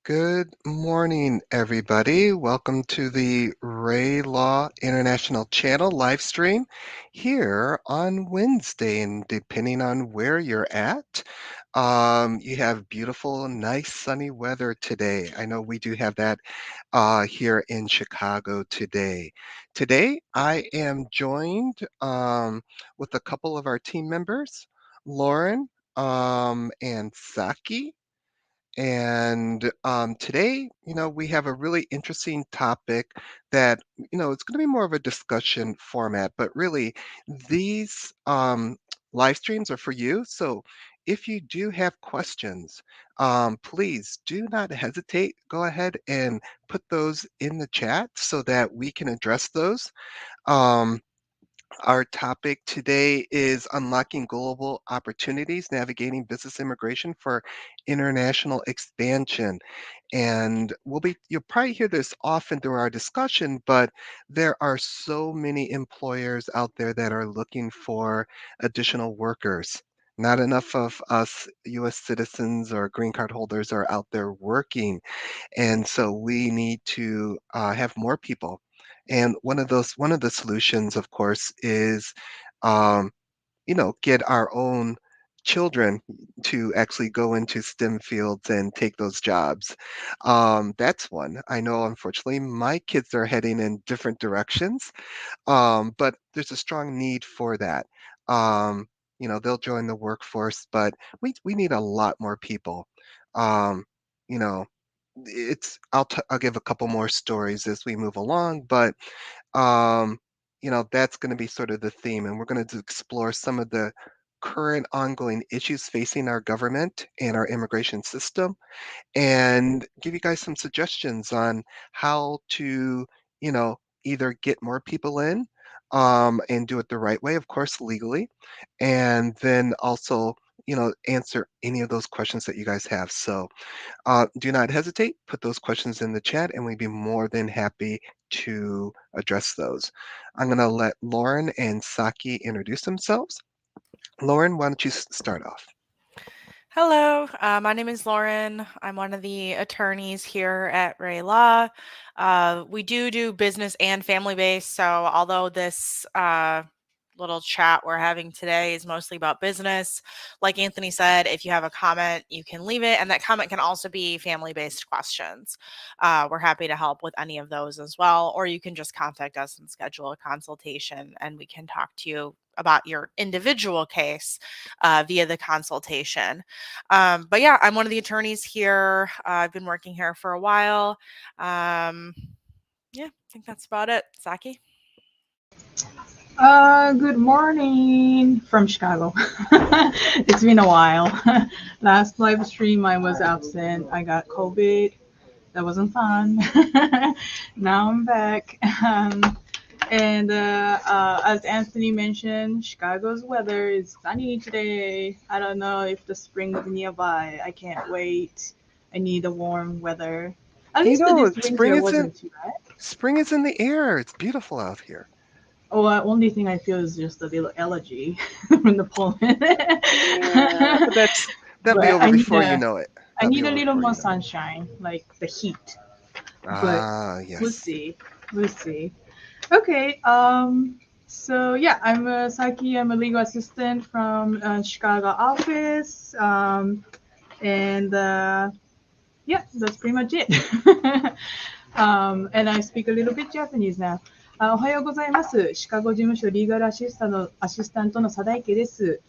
Good morning, everybody. Welcome to the Ray Law International Channel live stream here on Wednesday. And depending on where you're at, you have beautiful, nice, sunny weather today. I know we do have that here in Chicago today. Today, I am joined with a couple of our team members, Lauren and Saki. And today, we have a really interesting topic that, it's going to be more of a discussion format, but really, these live streams are for you. So if you do have questions, please do not hesitate. Go ahead and put those in the chat so that we can address those. Um, our topic today is unlocking global opportunities, navigating business immigration for international expansion. And you'll probably hear this often through our discussion, but there are so many employers out there that are looking for additional workers. Not enough of us US citizens or green card holders are out there working. And so we need to have more people. And one of the solutions, of course, is um, get our own children to actually go into STEM fields and take those jobs. That's one. I know, unfortunately, my kids are heading in different directions, but there's a strong need for that. Um, they'll join the workforce, but we need a lot more people. Um, you know, I'll give a couple more stories as we move along, but um, that's going to be sort of the theme, and we're going to explore some of the current ongoing issues facing our government and our immigration system and give you guys some suggestions on how to, you know, either get more people in and do it the right way, of course, legally, and then also, answer any of those questions that you guys have. So do not hesitate, put those questions in the chat, and we'd be more than happy to address those. I'm going to let Lauren and Saki introduce themselves. Lauren, why don't you start off? Hello, my name is Lauren. I'm one of the attorneys here at Ray Law. We do business and family based. So, although this little chat we're having today is mostly about business, like Anthony said, if you have a comment, you can leave it. And that comment can also be family based questions. We're happy to help with any of those as well. Or you can just contact us and schedule a consultation, and we can talk to you about your individual case via the consultation. But yeah, I'm one of the attorneys here. I've been working here for a while. Yeah, I think that's about it. Saki? Good morning from Chicago. It's been a while. Last live stream I was absent. I got COVID. That wasn't fun. Now I'm back. And as Anthony mentioned, Chicago's weather is sunny today. I don't know if the spring is nearby. I can't wait. I need a warm weather. At You least know, this winter wasn't too bad. spring is in the air. It's beautiful out here. Oh, only thing I feel is just a little allergy from the pollen. Yeah, but that'll be But over before you know it. I That'll be need a over little before more you know it. sunshine, like the heat. But Ah, we'll yes. see. We'll see. Okay. So yeah, I'm Saki. I'm a legal assistant from Chicago office. And yeah, that's pretty much it. And I speak a little bit Japanese now. おはようございます。シカゴ事務所リーガルアシスタントの佐田池です。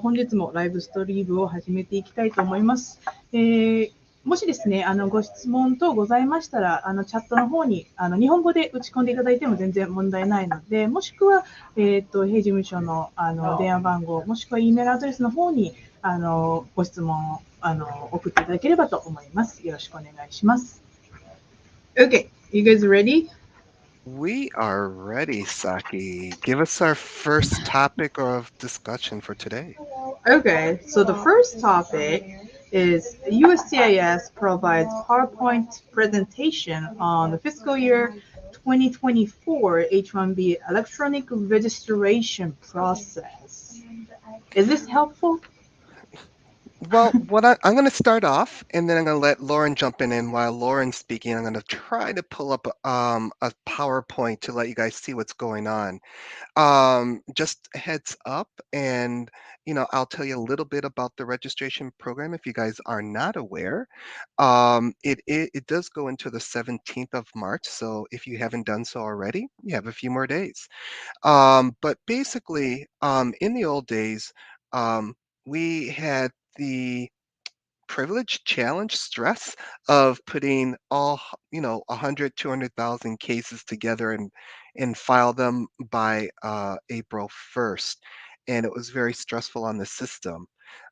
本日もライブストリームを始めていきたいと思います。もしですね、ご質問等ございましたら、チャットの方に日本語で打ち込んでいただいても全然問題ないので、もしくは、弊事務所の電話番号、もしくは E メールアドレスの方にご質問を送っていただければと思います。よろしくお願いします。Okay, you guys ready? We are ready, Saki. Give us our first topic of discussion for today. Okay, so the first topic is USCIS provides PowerPoint presentation on the fiscal year 2024 H-1B electronic registration process. Is this helpful? Well, I'm going to start off, and then I'm going to let Lauren jump in. And while Lauren's speaking, I'm going to try to pull up a PowerPoint to let you guys see what's going on. Just a heads up, and I'll tell you a little bit about the registration program if you guys are not aware. It does go into the 17th of March, so if you haven't done so already, you have a few more days. But basically, in the old days, we had the privilege, challenge, stress of putting all, 100, 200,000 cases together and file them by April 1st. And it was very stressful on the system.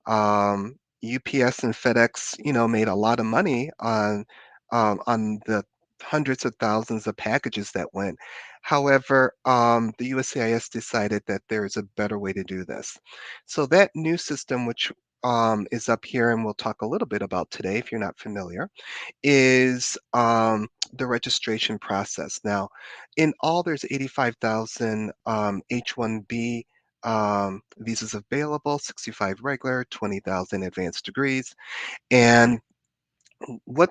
UPS and FedEx, made a lot of money on the hundreds of thousands of packages that went. However, the USCIS decided that there is a better way to do this. So that new system, which is up here, and we'll talk a little bit about today if you're not familiar, is the registration process. Now, in all, there's 85,000 H-1B visas available, 65 regular, 20,000 advanced degrees. And what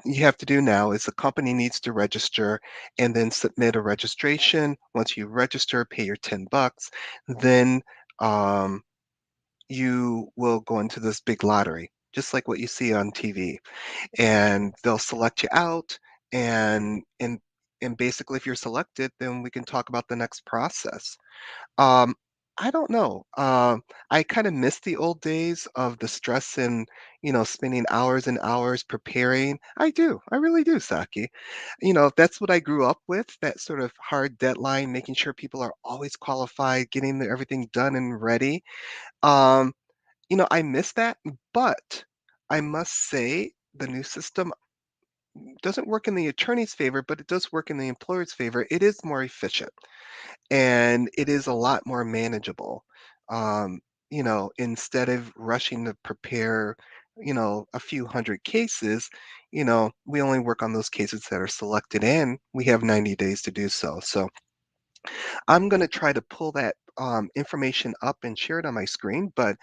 you have to do now is the company needs to register and then submit a registration. Once you register, pay your $10, then um, you will go into this big lottery, just like what you see on TV, and they'll select you out, and basically, if you're selected, then we can talk about the next process. Um, I don't know. I kind of miss the old days of the stress and spending hours and hours preparing. I do. I really do, Saki. That's what I grew up with. That sort of hard deadline, making sure people are always qualified, getting everything done and ready. Um, I miss that, but I must say the new system doesn't work in the attorney's favor, but it does work in the employer's favor. It is more efficient and it is a lot more manageable. Instead of rushing to prepare, a few hundred cases, we only work on those cases that are selected and we have 90 days to do so. So I'm going to try to pull that information up and share it on my screen. But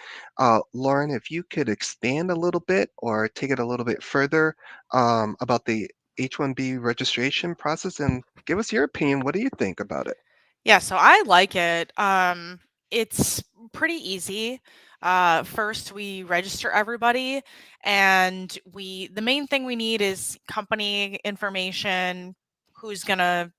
Lauren, if you could expand a little bit or take it a little bit further about the H-1B registration process and give us your opinion. What do you think about it? Yeah, so I like it. It's pretty easy. First, we register everybody, and the main thing we need is company information, who's gonna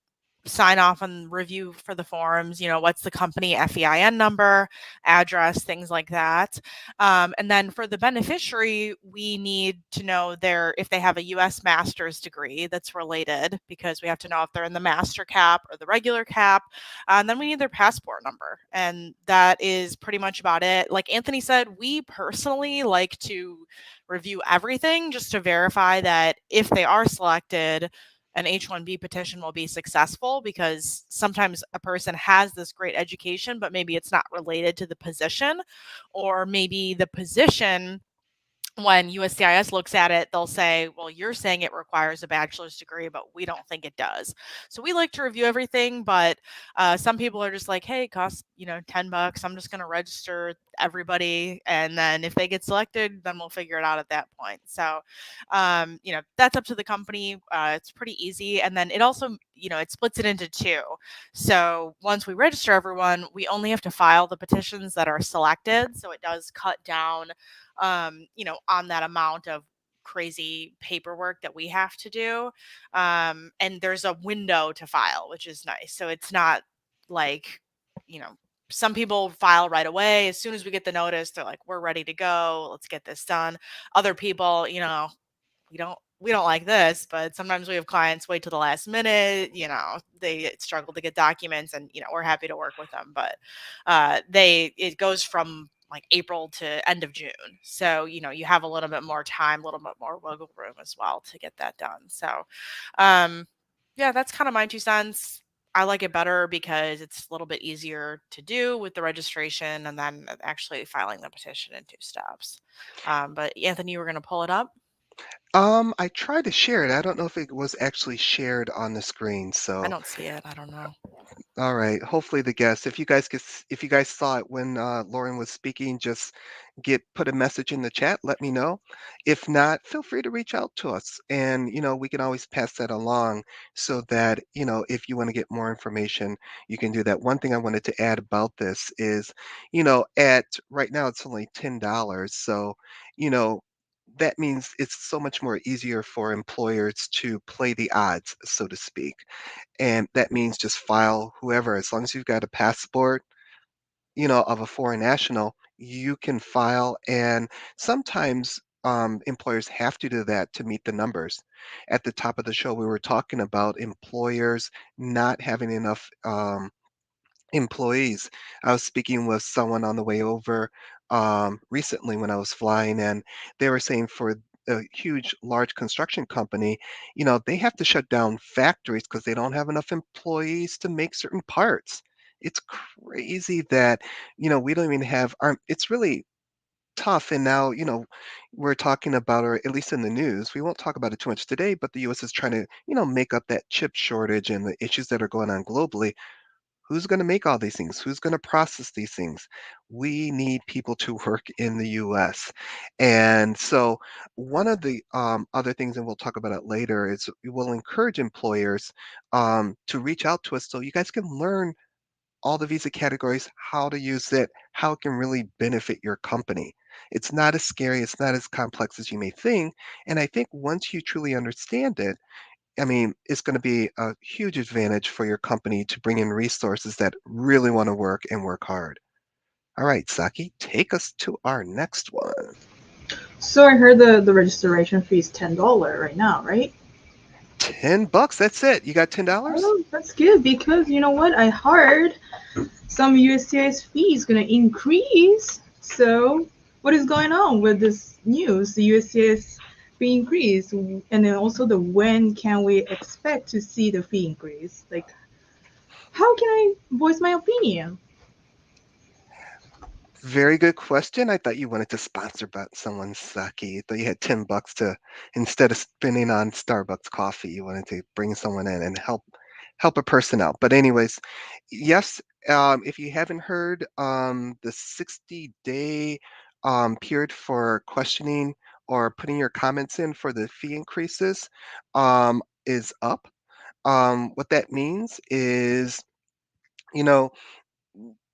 sign off and review for the forms, what's the company FEIN number, address, things like that. And then for the beneficiary, we need to know if they have a US master's degree that's related, because we have to know if they're in the master cap or the regular cap. And then we need their passport number. And that is pretty much about it. Like Anthony said, we personally like to review everything just to verify that if they are selected, an H-1B petition will be successful, because sometimes a person has this great education, but maybe it's not related to the position, or maybe the position, when USCIS looks at it, they'll say, well, you're saying it requires a bachelor's degree, but we don't think it does. So we like to review everything, but some people are just like, hey, it costs, $10. I'm just going to register everybody. And then if they get selected, then we'll figure it out at that point. So, that's up to the company. It's pretty easy. And then it also, it splits it into two. So once we register everyone, we only have to file the petitions that are selected. So it does cut down on that amount of crazy paperwork that we have to do. And there's a window to file, which is nice. So it's not like, you know, some people file right away. As soon as we get the notice, they're like, we're ready to go. Let's get this done. Other people, we don't like this, but sometimes we have clients wait till the last minute, they struggle to get documents, and we're happy to work with them, but it goes from like April to end of June. So, you have a little bit more time, a little bit more wiggle room as well to get that done. So, yeah, that's kind of my 2 cents. I like it better because it's a little bit easier to do with the registration and then actually filing the petition in 2 steps. But Anthony, you were going to pull it up? I tried to share it. I don't know if it was actually shared on the screen, I so don't see it. I don't know. All right. Hopefully the guests, if you guys saw it when Lauren was speaking, just get put a message in the chat. Let me know. If not, feel free to reach out to us, and we can always pass that along so that if you want to get more information, you can do that. One thing I wanted to add about this is, at right now it's only $10, so you know. That means it's so much more easier for employers to play the odds, so to speak. And that means just file whoever, as long as you've got a passport, of a foreign national, you can file. And sometimes employers have to do that to meet the numbers. At the top of the show, we were talking about employers not having enough employees. I was speaking with someone on the way over recently when I was flying, and they were saying for a huge, large construction company, they have to shut down factories because they don't have enough employees to make certain parts. It's crazy that, we don't even have our, it's really tough. And now, we're talking about, or at least in the news, we won't talk about it too much today, but the US is trying to, make up that chip shortage and the issues that are going on globally. Who's going to make all these things? Who's going to process these things? We need people to work in the US. And so, one of the other things, and we'll talk about it later, is we will encourage employers to reach out to us so you guys can learn all the visa categories, how to use it, how it can really benefit your company. It's not as scary, it's not as complex as you may think. And I think once you truly understand it, I mean, it's going to be a huge advantage for your company to bring in resources that really want to work and work hard. All right, Saki, take us to our next one. So I heard the registration fee is $10 right now, right? $10, that's it. You got $10? Oh, that's good because you know what? I heard some USCIS fee is gonna increase. So what is going on with this news? The USCIS fee increase, and then also the when can we expect to see the fee increase? Like, how can I voice my opinion? Very good question. I thought you wanted to sponsor someone's sake. I thought you had $10 to, instead of spending on Starbucks coffee, you wanted to bring someone in and help a person out. But anyways, yes, if you haven't heard, the 60-day period for questioning or putting your comments in for the fee increases is up. What that means is, you know,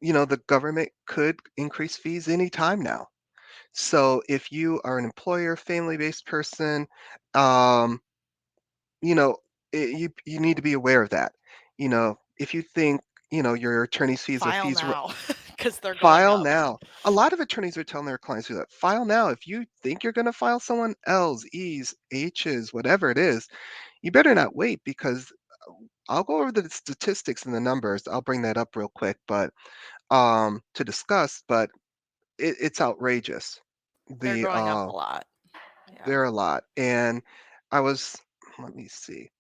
the government could increase fees anytime now. So if you are an employer, family-based person, um, you know, you need to be aware of that. If you think, your attorney's fees or File fees, now because they're going file up. now. A lot of attorneys are telling their clients to do that. File now. If you think you're going to file someone L's, E's, H's, whatever it is, you better not wait because I'll go over the statistics and the numbers. I'll bring that up real quick, but to discuss. But it's outrageous. They're The going up a lot. Yeah. There are a lot, and I was let me see.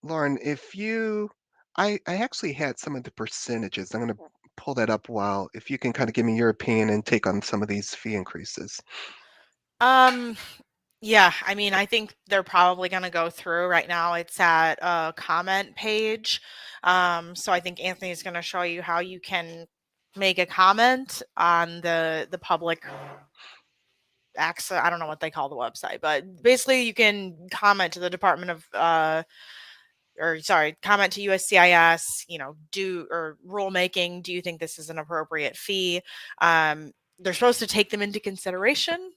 Lauren, if you I actually had some of the percentages. I'm gonna pull that up while if you can kind of give me your opinion and take on some of these fee increases. Um, yeah, I mean, I think they're probably going to go through right now. It's at a comment page. So I think Anthony's going to show you how you can make a comment on the public access. I don't know what they call the website, but basically you can comment to the Department of or sorry, comment to USCIS, do or rulemaking, do you think this is an appropriate fee? They're supposed to take them into consideration.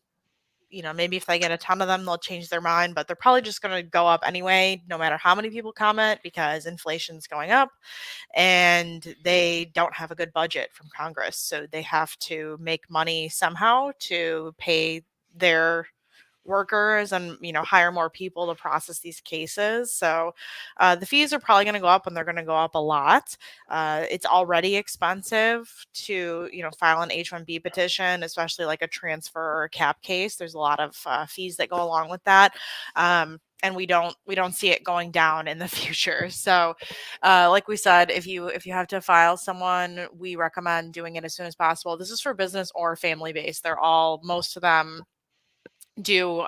Maybe if they get a ton of them, they'll change their mind, but they're probably just going to go up anyway, no matter how many people comment, because inflation's going up and they don't have a good budget from Congress. So they have to make money somehow to pay their workers and hire more people to process these cases. So the fees are probably going to go up, and they're going to go up a lot. It's already expensive to file an H-1B petition, especially like a transfer or a cap case. There's a lot of fees that go along with that. And we don't see it going down in the future. So like we said, if you have to file someone, we recommend doing it as soon as possible. This is for business or family based. They're all, most of them, do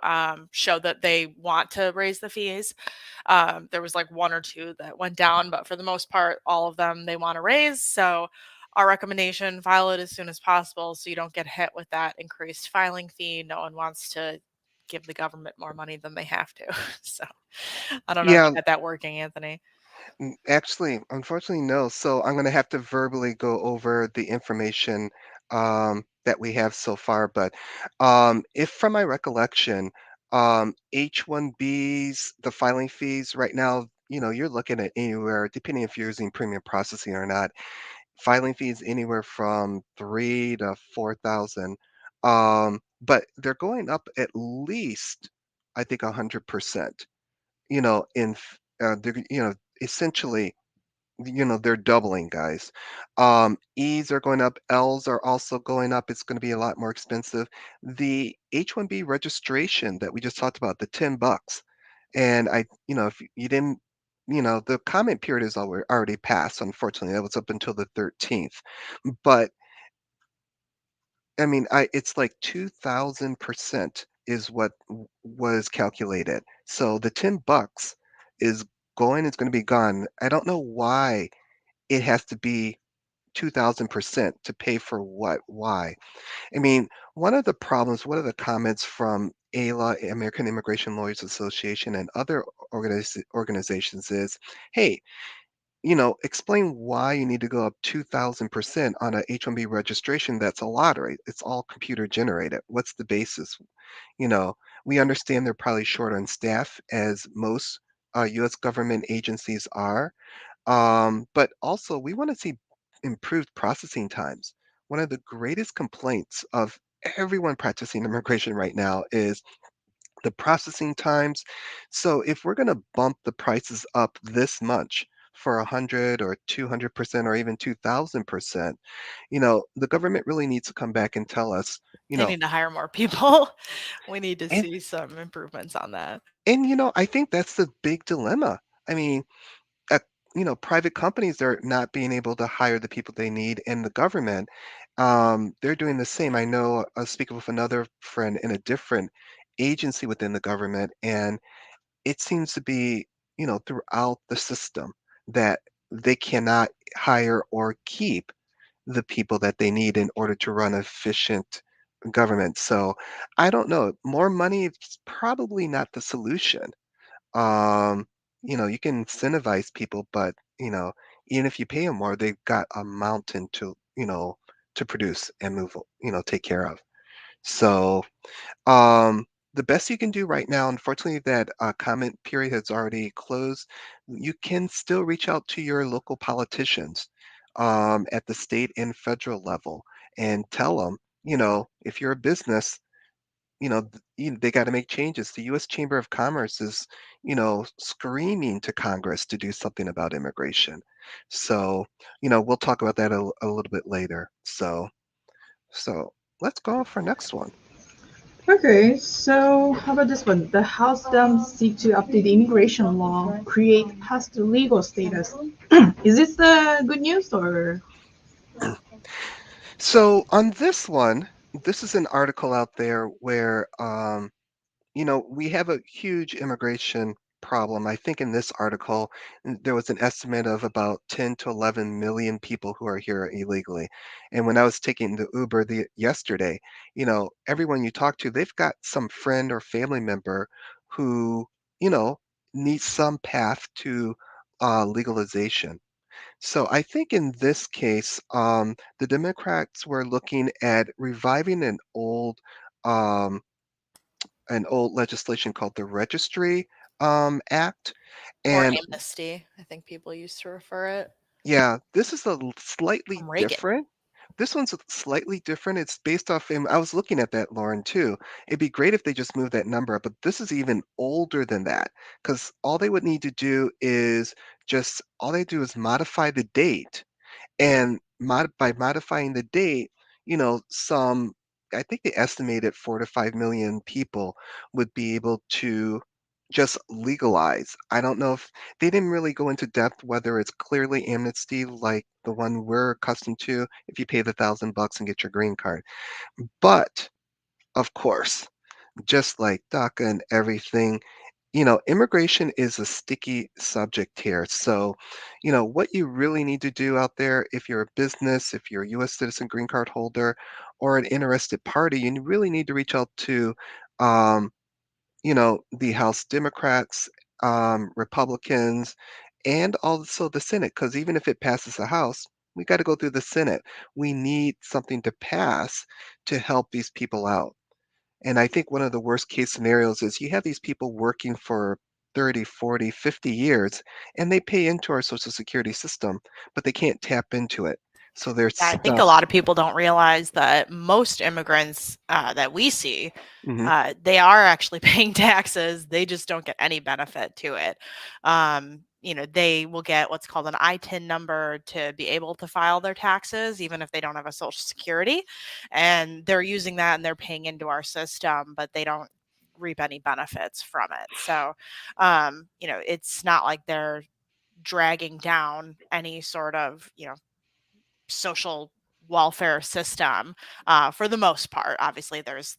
show that they want to raise the fees. There was like one or two that went down, but for the most part, all of them they want to raise. So our recommendation, file it as soon as possible so you don't get hit with that increased filing fee. No one wants to give the government more money than they have to. So I don't know if Yeah, you got that working, Anthony. actually, unfortunately, no. So I'm going to have to verbally go over the information that we have so far. But if from my recollection, H-1Bs, the filing fees right now, you're looking at anywhere, depending if you're using premium processing or not, filing fees anywhere from 3 to 4,000. But they're going up at least, I think, 100%. They're, essentially, they're doubling, guys. E's are going up, L's are also going up. It's going to be a lot more expensive. The H-1B registration that we just talked about, the $10, and if you didn't, the comment period is already passed. Unfortunately, that was up until the 13th. But I mean, it's like 2,000% is what was calculated. So the $10 is is going to be gone. I don't know why it has to be 2,000% to pay for what? Why? I mean, one of the comments from ALA, American Immigration Lawyers Association, and other organizations is, hey, explain why you need to go up 2,000% on a H-1B registration that's a lottery. It's all computer generated. What's the basis? You know, we understand they're probably short on staff, as most U.S. government agencies are. But also, we want to see improved processing times. One of the greatest complaints of everyone practicing immigration right now is the processing times. So if we're going to bump the prices up this much for 100 or 200% or even 2,000%, the government really needs to come back and tell us, you They know, need to hire more people. We need to and see some improvements on that. I think that's the big dilemma. I mean, uh, private companies are not being able to hire the people they need, and the government, they're doing the same. I know I was speaking with another friend in a different agency within the government, and it seems to be, throughout the system that they cannot hire or keep the people that they need in order to run efficient government. So I don't know. More money is probably not the solution. Um, you can incentivize people, but even if you pay them more, they've got a mountain to produce and move, take care of. So um, the best you can do right now, unfortunately, that comment period has already closed. You can still reach out to your local politicians at the state and federal level and tell them, if you're a business, they got to make changes. The U.S. Chamber of Commerce is, screaming to Congress to do something about immigration. So, we'll talk about that a little bit later. So let's go for next one. Okay, so how about this one? The House Dems seek to update the immigration law, create past legal status. Is this the good news or? So on this one, this is an article out there where we have a huge immigration problem. I think in this article, there was an estimate of about 10 to 11 million people who are here illegally. And when I was taking the Uber yesterday, everyone you talk to, they've got some friend or family member who, you know, needs some path to legalization. So I think in this case, the Democrats were looking at reviving um, an old legislation called the Registry Act. Or And amnesty, I think people used to refer it yeah, this is slightly from Reagan. different. This one's slightly different. It's based off, and I was looking at that, Lauren, too. It'd be great if they just moved that number up, but this is even older than that because all they would need to do is modify the date. And by modifying the date, some I think they estimated 4 to 5 million people would be able to just legalize. I don't know if they didn't really go into depth whether it's clearly amnesty like the one we're accustomed to if you pay the $1,000 and get your green card. But of course, just like DACA and everything, immigration is a sticky subject here. So, what you really need to do out there, if you're a business, if you're a US citizen green card holder, or an interested party, you really need to reach out to, um, the House Democrats, Republicans, and also the Senate, because even if it passes the House, we got to go through the Senate. We need something to pass to help these people out. And I think one of the worst case scenarios is you have these people working for 30, 40, 50 years, and they pay into our Social Security system, but they can't tap into it. So they're Yeah, I think a stuck. lot of people don't realize that most immigrants that we see, Hmm. they are actually paying taxes. They just don't get any benefit to it. They will get what's called an I-10 number to be able to file their taxes, even if they don't have a Social Security. And they're using that and they're paying into our system, but they don't reap any benefits from it. So, it's not like they're dragging down any sort of, social welfare system for the most part. Obviously, there's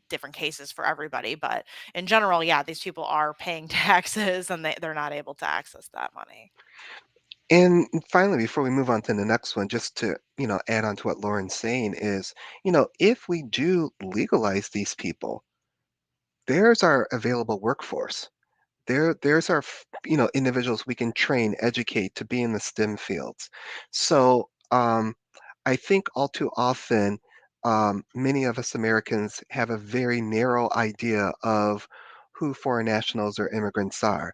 different cases for everybody, but in general, yeah, these people are paying taxes and they're not able to access that money. And finally, before we move on to the next one, just to, add on to what Lauren's saying is, if we do legalize these people, there's our available workforce. There's our, individuals we can train, educate to be in the STEM fields. So I think all too often, many of us Americans have a very narrow idea of who foreign nationals or immigrants are.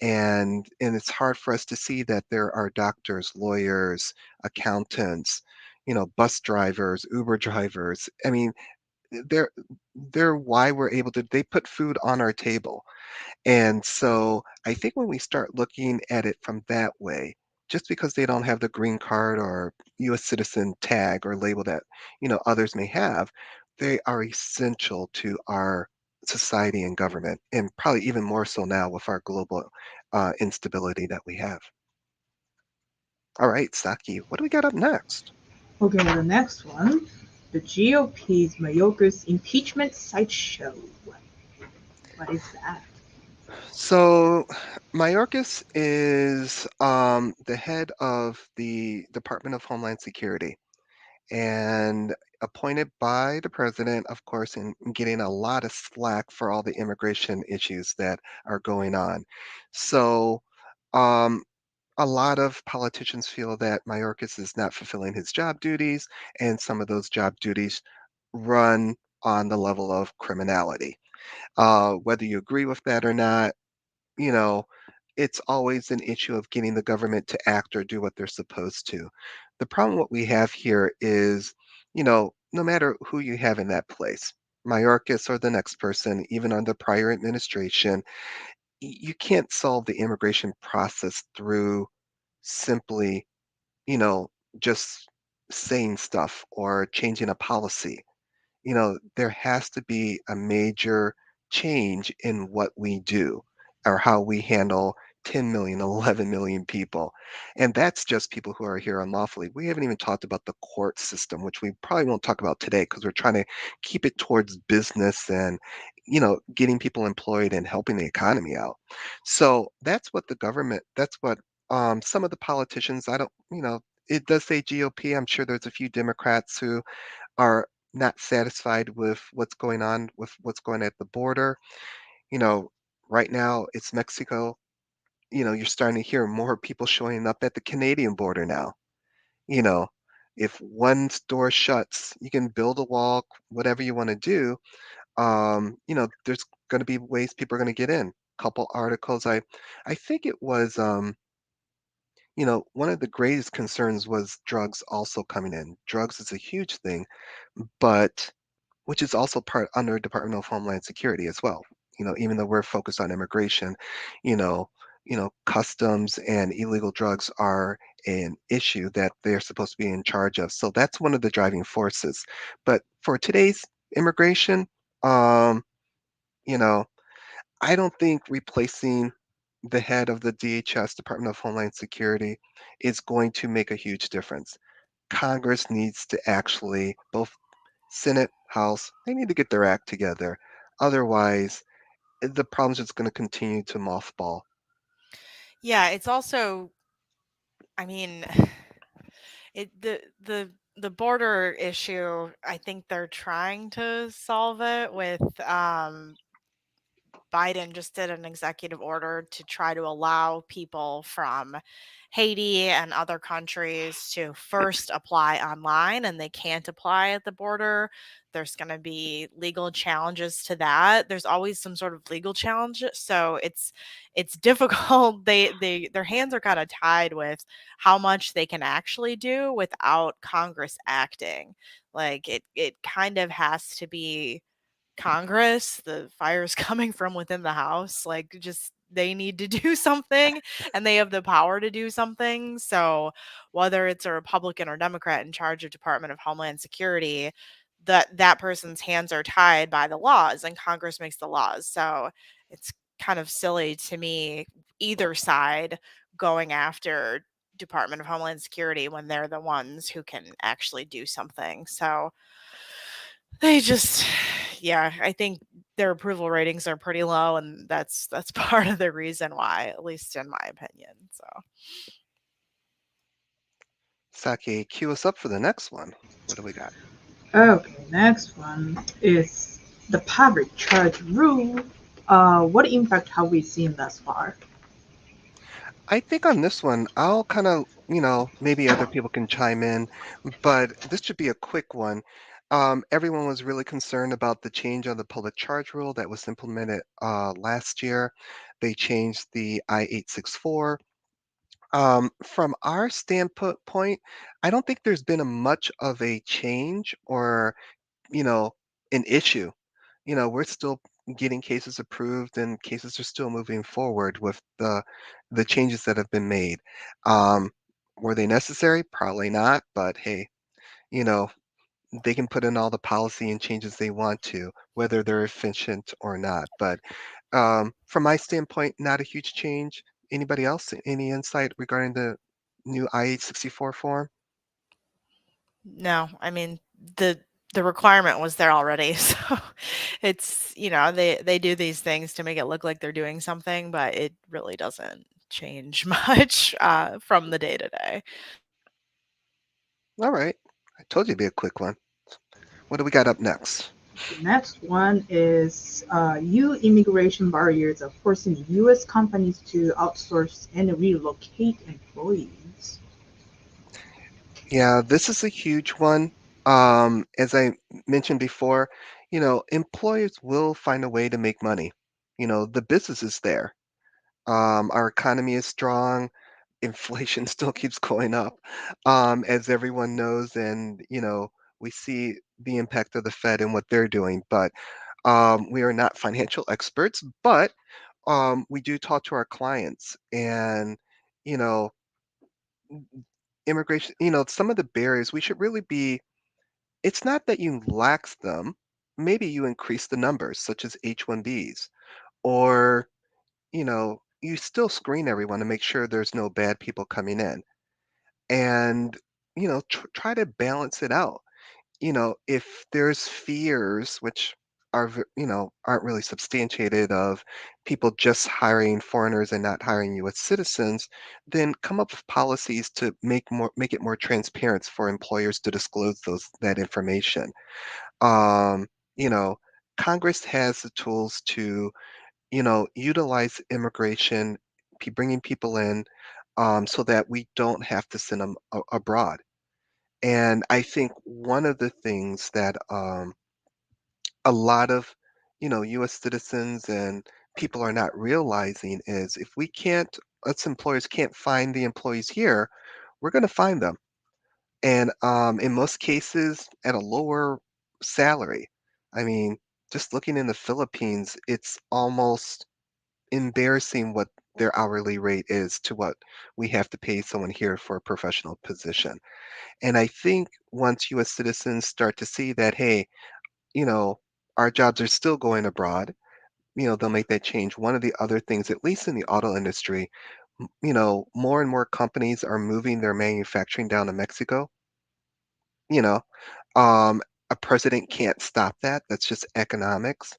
And it's hard for us to see that there are doctors, lawyers, accountants, bus drivers, Uber drivers. I mean, they're they're why we're able to they put food on our table. And so I think when we start looking at it from that way, just because they don't have the green card or US citizen tag or label that, others may have, they are essential to our society and government, and probably even more so now with our global instability that we have. All right, Saki, what do we got up next? Okay, the next one. The GOP's Mayorkas impeachment sideshow. What is that? So, Mayorkas is the head of the Department of Homeland Security, and appointed by the president, of course, and getting a lot of slack for all the immigration issues that are going on. So, um, a lot of politicians feel that Mayorkas is not fulfilling his job duties, and some of those job duties run on the level of criminality. Whether you agree with that or not, you know, it's always an issue of getting the government to act or do what they're supposed to. The problem what we have here is, no matter who you have in that place, Mayorkas or the next person, even under prior administration, you can't solve the immigration process through simply, you know, just saying stuff or changing a policy. There has to be a major change in what we do or how we handle 10 million, 11 million people. And that's just people who are here unlawfully. We haven't even talked about the court system, which we probably won't talk about today because we're trying to keep it towards business and, getting people employed and helping the economy out. So that's what the government, that's what some of the politicians, I don't, it does say GOP. I'm sure there's a few Democrats who are not satisfied with what's going at the border. You know, right now it's Mexico. You're starting to hear more people showing up at the Canadian border now. You know, if one store shuts, you can build a wall, whatever you want to do. There's going to be ways people are going to get in. Couple articles. I think it was, one of the greatest concerns was drugs also coming in. Drugs is a huge thing, but which is also part under Department of Homeland Security as well. Even though we're focused on immigration, you know, customs and illegal drugs are an issue that they're supposed to be in charge of. So that's one of the driving forces. But for today's immigration, um, you know, I don't think replacing the head of the DHS, Department of Homeland Security, is going to make a huge difference. Congress needs to actually, both Senate, House, they need to get their act together Otherwise, the problem's just going to continue to mothball. Yeah, it's also, I mean, it the border issue, I think they're trying to solve it with Biden just did an executive order to try to allow people from Haiti and other countries to first apply online, and they can't apply at the border. There's going to be legal challenges to that. There's always some sort of legal challenge, so it's difficult. Their hands are kind of tied with how much they can actually do without Congress acting. Like it kind of has to be Congress, the fire's coming from within the House. Like, just they need to do something and they have the power to do something. So, whether it's a Republican or Democrat in charge of Department of Homeland Security, that person's hands are tied by the laws and Congress makes the laws. So, it's kind of silly to me, either side going after Department of Homeland Security when they're the ones who can actually do something. So, they just yeah, I think their approval ratings are pretty low, and that's part of the reason why, at least in my opinion, so. Saki, cue us up for the next one. What do we got? Okay, next one is the public charge rule. What impact have we seen thus far? I think on this one, I'll kind of, maybe other people can chime in, but this should be a quick one. Everyone was really concerned about the change on the public charge rule that was implemented last year. They changed the I-864. From our standpoint, I don't think there's been a much of a change or, you know, an issue. We're still getting cases approved and cases are still moving forward with the changes that have been made. Um, were they necessary? Probably not, but hey, you know, they can put in all the policy and changes they want to, whether they're efficient or not. But from my standpoint, not a huge change. Anybody else? Any insight regarding the new I-864 form? No, I mean, the the requirement was there already, so it's, they do these things to make it look like they're doing something, but it really doesn't change much, from the day to day. All right. I told you it'd be a quick one. What do we got up next? The next one is EU immigration barriers are forcing US companies to outsource and relocate employees. Yeah, this is a huge one. As I mentioned before, employers will find a way to make money. The business is there. Our economy is strong. Inflation still keeps going up, as everyone knows, and we see the impact of the Fed and what they're doing. But we are not financial experts, but we do talk to our clients, and you know, immigration. Some of the barriers we should really be. It's not that you lax them. Maybe you increase the numbers, such as H-1Bs, or you still screen everyone to make sure there's no bad people coming in, and try to balance it out. If there's fears, which aren't really substantiated, of people just hiring foreigners and not hiring U.S. citizens, then come up with policies to make it more transparent for employers to disclose that information. Um, you know, Congress has the tools to utilize immigration, bringing people in, so that we don't have to send them abroad. And I think one of the things that a lot of U.S. citizens and people are not realizing is if we can't, us employers can't find the employees here, we're going to find them, and in most cases at a lower salary. I mean, just looking in the Philippines, it's almost embarrassing what their hourly rate is to what we have to pay someone here for a professional position. And I think once US citizens start to see that, hey, you know, our jobs are still going abroad, they'll make that change. One of the other things, at least in the auto industry, more and more companies are moving their manufacturing down to Mexico. You know, a president can't stop that. That's just economics.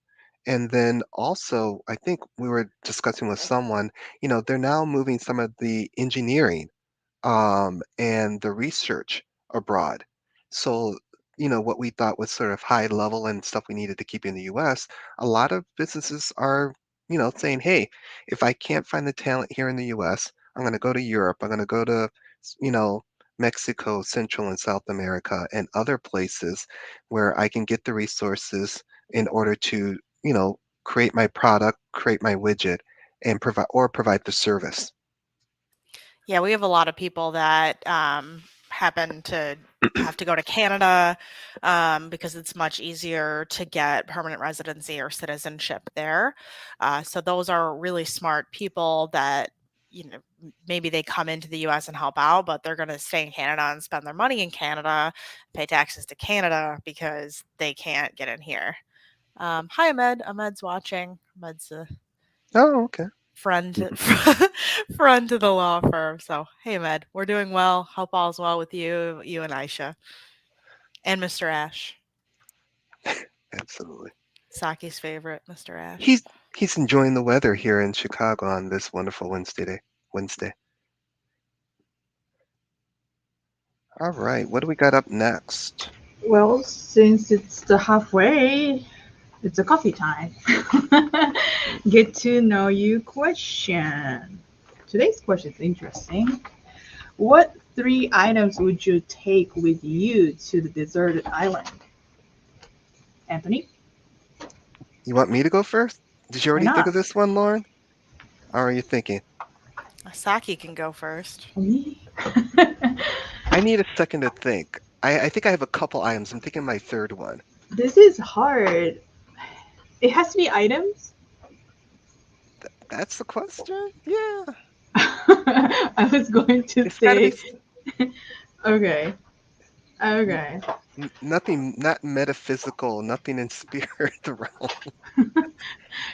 And then also, I think we were discussing with someone, they're now moving some of the engineering and the research abroad. So, what we thought was sort of high level and stuff we needed to keep in the US, a lot of businesses are, saying, hey, if I can't find the talent here in the US, I'm going to go to Europe, I'm going to go to, you know, Mexico, Central and South America, and other places where I can get the resources in order to, create my product, create my widget, and provide the service. Yeah, we have a lot of people that happen to have to go to Canada because it's much easier to get permanent residency or citizenship there. So those are really smart people that, maybe they come into the US and help out, but they're going to stay in Canada and spend their money in Canada, pay taxes to Canada because they can't get in here. Hi, Ahmed. Ahmed's watching. Ahmed's a Oh, okay. friend friend to the law firm. So, hey, Med, we're doing well. Hope all's well with you and Aisha, and Mr. Ash, Absolutely. Saki's favorite, Mr. Ash. He's he's enjoying the weather here in Chicago on this wonderful Wednesday. All right, what do we got up next? Well, since it's the halfway, it's a coffee time. Get to know you question. Today's question is interesting. What three items would you take with you to the deserted island? Anthony, You want me to go first? Did you why already think not? of this one, Lauren? Or are you thinking? Saki can go first. Me? I need a second to think. I think I have a couple items. I'm thinking my third one. This is hard. It has to be items. That's the question? Yeah. I was going to It's got to be say, okay, okay. nothing, not metaphysical, nothing in spirit realm.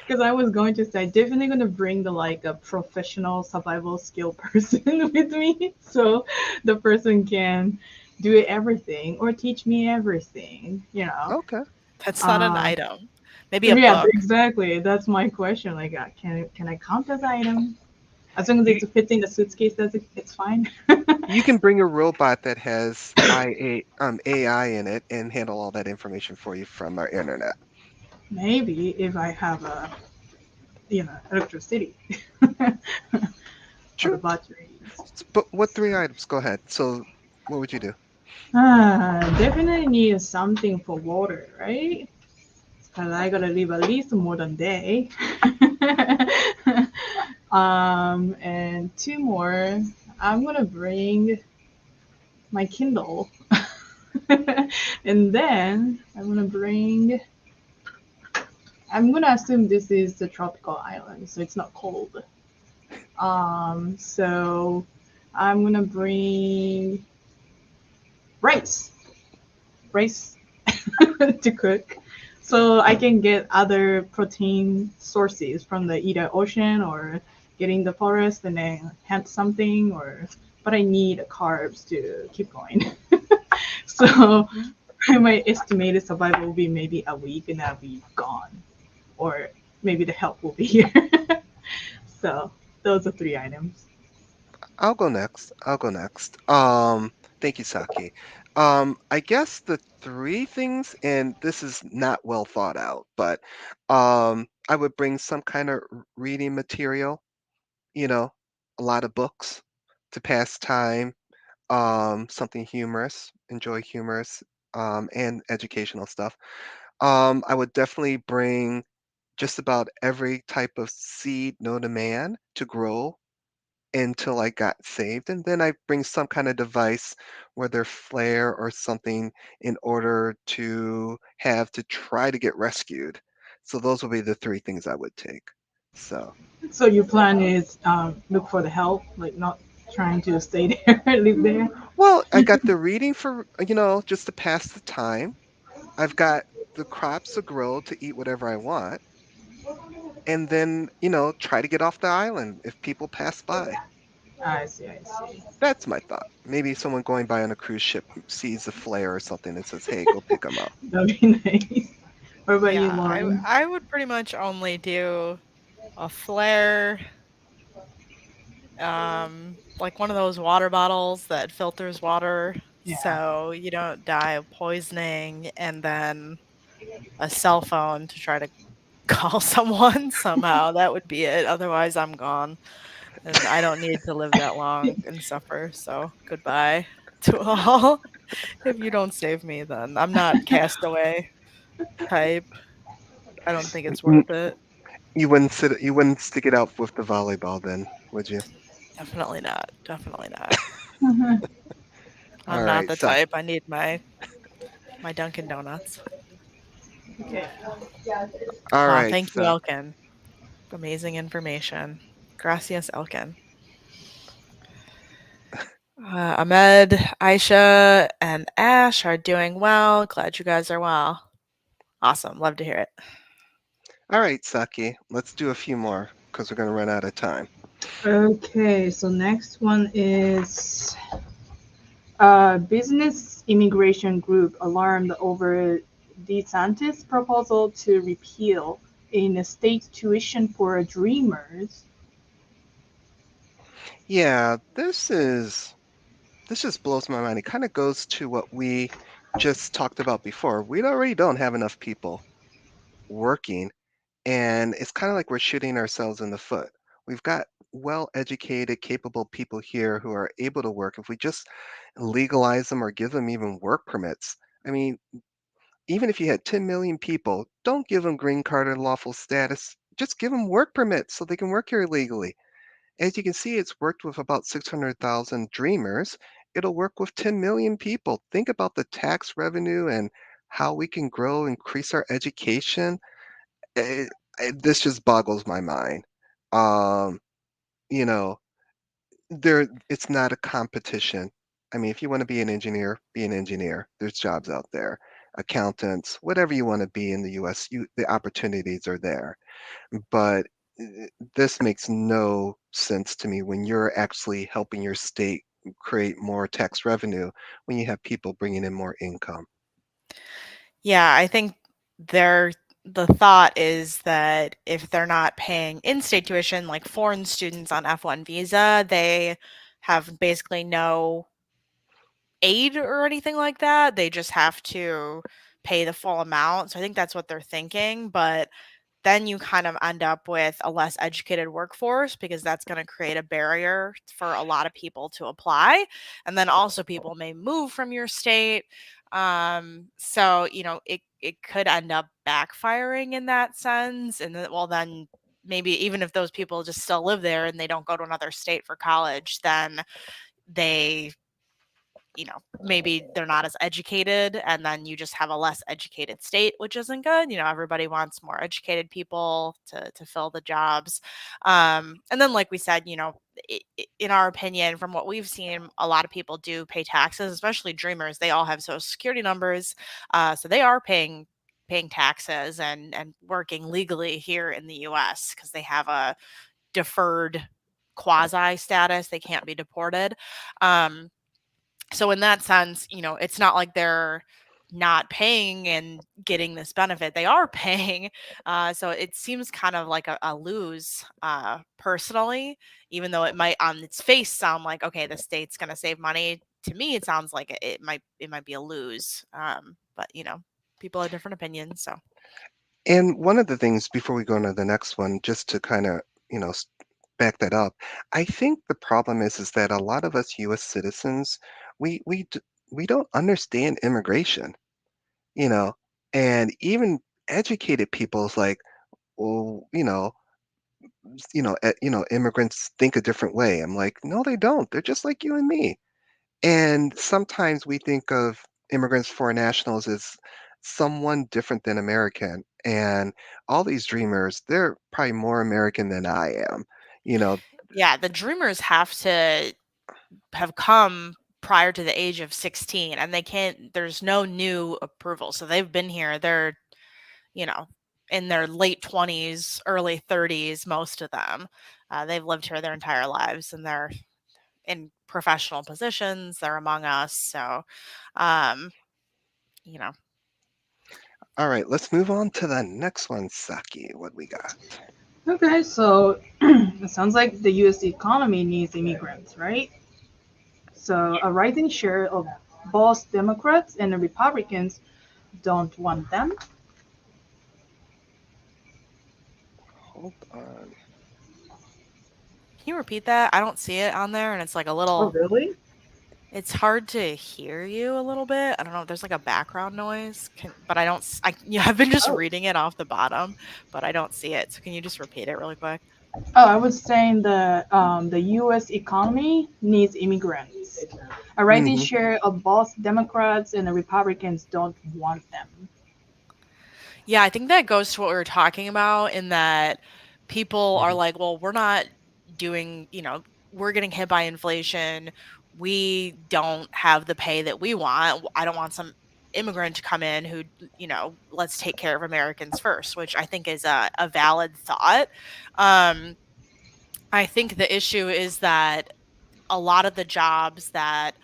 Because I was going to say, definitely going to bring the like a professional survival skill person with me, so the person can do everything or teach me everything. Okay. That's not an Um, item. Maybe a yeah, book. exactly. That's my question. Like, can I count as item? As long as You it fits in the suitcase, it's fine. you can bring a robot that has AI in it and handle all that information for you from our internet. Maybe if I have a electricity or the True. batteries. But what three items? Go ahead. So, what would you do? Definitely need something for water, right? Because I gotta live at least more than a day. And two more. I'm gonna bring my Kindle, and then I'm gonna assume this is the tropical island, so it's not cold. So I'm gonna bring rice, rice to cook, so I can get other protein sources from the either ocean or getting the forest and then hunt something. Or but I need carbs to keep going. So my estimated survival will be maybe a week and I'll be gone, or maybe the help will be here. So those are three items. I'll go next. I'll go next. Thank you, Saki. I guess the three things, and this is not well thought out, but I would bring some kind of reading material, you know, a lot of books to pass time, something humorous, enjoy humorous, and educational stuff. I would definitely bring just about every type of seed known to man to grow until I got saved, and then I bring some kind of device, whether flare or something, in order to have to try to get rescued. So those will be the three things I would take. So, So your plan is look for the help, like not trying to stay there, live there. well, I got the reading for, just to pass the time. I've got the crops to grow to eat whatever I want, and then, try to get off the island if people pass by. I see, I see. That's my thought. Maybe someone going by on a cruise ship sees a flare or something and says, "Hey, go pick them up." That'd be nice. What about you, Yeah, Lauren? I would pretty much only do a flare, like one of those water bottles that filters water Yeah. so you don't die of poisoning, and then a cell phone to try to call someone somehow. That would be it. Otherwise, I'm gone, and I don't need to live that long and suffer. So goodbye to all. If you don't save me, then I'm not castaway type. I don't think it's N- worth it. you wouldn't stick it out with the volleyball then, would you? Definitely not. Definitely not. I'm All not right, the so type. I need my Dunkin' Donuts. Okay. all right, Thank you, so Elkin. Amazing information. Gracias, Elkin. Ahmed, Aisha, and Ash are doing well. Glad you guys are well. Awesome. Love to hear it. all right, Saki, let's do a few more because we're going to run out of time. Okay, so next one is business immigration group alarmed over DeSantis' proposal to repeal in state tuition for dreamers. Yeah, this just blows my mind. It kind of goes to what we just talked about before. We already don't have enough people working, and it's kind of like we're shooting ourselves in the foot. We've got well-educated, capable people here who are able to work. If we just legalize them or give them even work permits, I mean, even if you had 10 million people, don't give them green card or lawful status. Just give them work permits so they can work here legally. As you can see, it's worked with about 600,000 dreamers. It'll work with 10 million people. Think about the tax revenue and how we can grow, increase our education. This just boggles my mind. Um, you know, it's not a competition. I mean, if you want to be an engineer, be an engineer. There's jobs out there. Accountants, whatever you want to be in the US, the opportunities are there. But this makes no sense to me when you're actually helping your state create more tax revenue when you have people bringing in more income. Yeah, I think they're the thought is that if they're not paying in-state tuition, like foreign students on F1 visa, they have basically no aid or anything like that. They just have to pay the full amount. So I think that's what they're thinking. But then you kind of end up with a less educated workforce because that's going to create a barrier for a lot of people to apply. And then also people may move from your state. So, it could end up backfiring in that sense. And then, well, then maybe even if those people just still live there and they don't go to another state for college, then they maybe they're not as educated, and then you just have a less educated state, which isn't good. Everybody wants more educated people to fill the jobs. And then, like we said, in our opinion, from what we've seen, a lot of people do pay taxes, especially dreamers. They all have social security numbers, so they are paying taxes and working legally here in the US because they have a deferred quasi status. They can't be deported. So in that sense, it's not like they're not paying and getting this benefit. They are paying. So it seems kind of like a lose, personally, even though it might on its face sound like, okay, the state's going to save money. To me, it sounds like it might be a lose. But people have different opinions. So And one of the things before we go on to the next one, just to kind of, you know, s- back that up, I think the problem is that a lot of us US citizens, we don't understand immigration, you know, and even educated people's like, well, immigrants think a different way. I'm like, no, they don't. They're just like you and me. And sometimes we think of immigrants, foreign nationals, as someone different than American. And all these dreamers, they're probably more American than I am. You know, yeah, the dreamers have to have come prior to the age of 16, and there's no new approval. So they've been here. They're you know, in their late 20s, early 30s, most of them. They've lived here their entire lives, and they're in professional positions. They're among us. So, um, you know, All right, let's move on to the next one, Saki. What we got? Okay, so it sounds like the U.S. economy needs immigrants, right? So a rising share of both Democrats and the Republicans don't want them. Hold on. Can you repeat that? I don't see it on there, and it's like a Oh, little. really? It's hard to hear you a little bit. I don't know. There's like a background noise, but I don't. Yeah, I've been just Oh, reading it off the bottom, but I don't see it. So can you just repeat it really quick? oh, I was saying the U.S. economy needs immigrants. A rising Hmm. share of both Democrats and the Republicans don't want them. Yeah, I think that goes to what we were talking about in that people are Hmm. like, well, we're not doing, we're getting hit by inflation. We don't have the pay that we want. I don't want some immigrant to come in who, let's take care of Americans first, which I think is a valid thought. Um, I think the issue is that a lot of the jobs that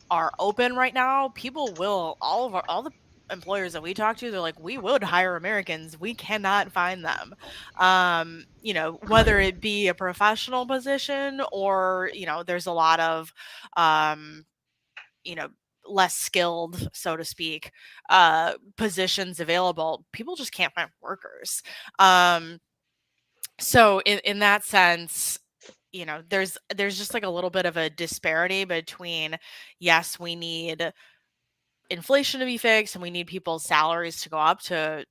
are open right now, people will all the employers that we talk to, they're like, we would hire Americans. We cannot find them. Whether it be a professional position or, there's a lot of um, you know, less skilled, so to speak, positions available. People just can't find workers. Um, so in that sense, there's just like a little bit of a disparity between, yes, we need inflation to be fixed and we need people's salaries to go up to,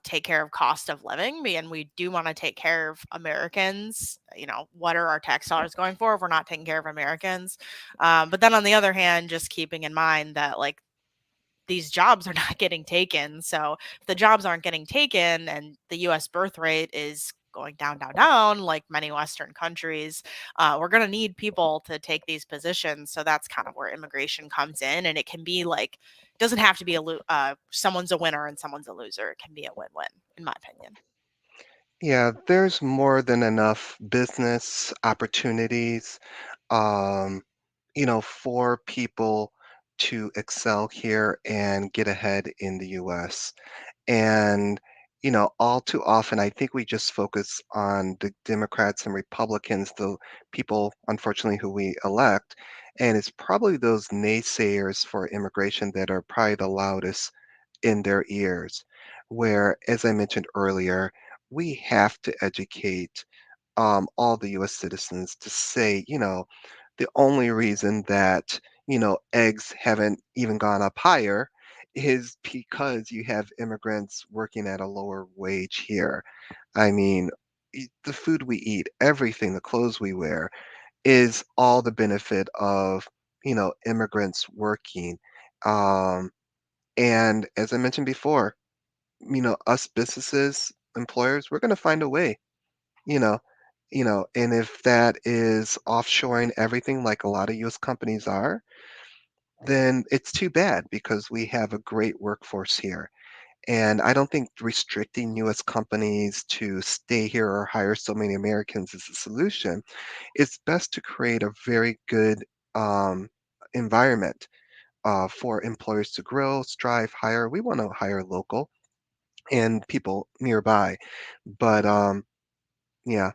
take care of cost of living, and we do want to take care of Americans. What are our tax dollars going for if we're not taking care of Americans? But then on the other hand, just keeping in mind that, like, these jobs are not getting taken. So if the jobs aren't getting taken and the US birth rate is going down, down, down, like many Western countries, we're going to need people to take these positions. So that's kind of where immigration comes in. And it can be like, it doesn't have to be someone's a winner and someone's a loser. It can be a win win, in my opinion. Yeah, there's more than enough business opportunities, um, for people to excel here and get ahead in the US. And, all too often, I think we just focus on the Democrats and Republicans, the people, unfortunately, who we elect. And it's probably those naysayers for immigration that are probably the loudest in their ears. Where, as I mentioned earlier, we have to educate all the US citizens to say, the only reason that, eggs haven't even gone up higher is because you have immigrants working at a lower wage here. I mean, the food we eat, everything, the clothes we wear is all the benefit of, immigrants working. Um, and as I mentioned before, us businesses, employers, we're going to find a way, you know, and if that is offshoring everything like a lot of US companies are, then it's too bad because we have a great workforce here. And I don't think restricting US companies to stay here or hire so many Americans is the solution. It's best to create a very good um, environment for employers to grow, strive, hire. We want to hire local and people nearby. But yeah,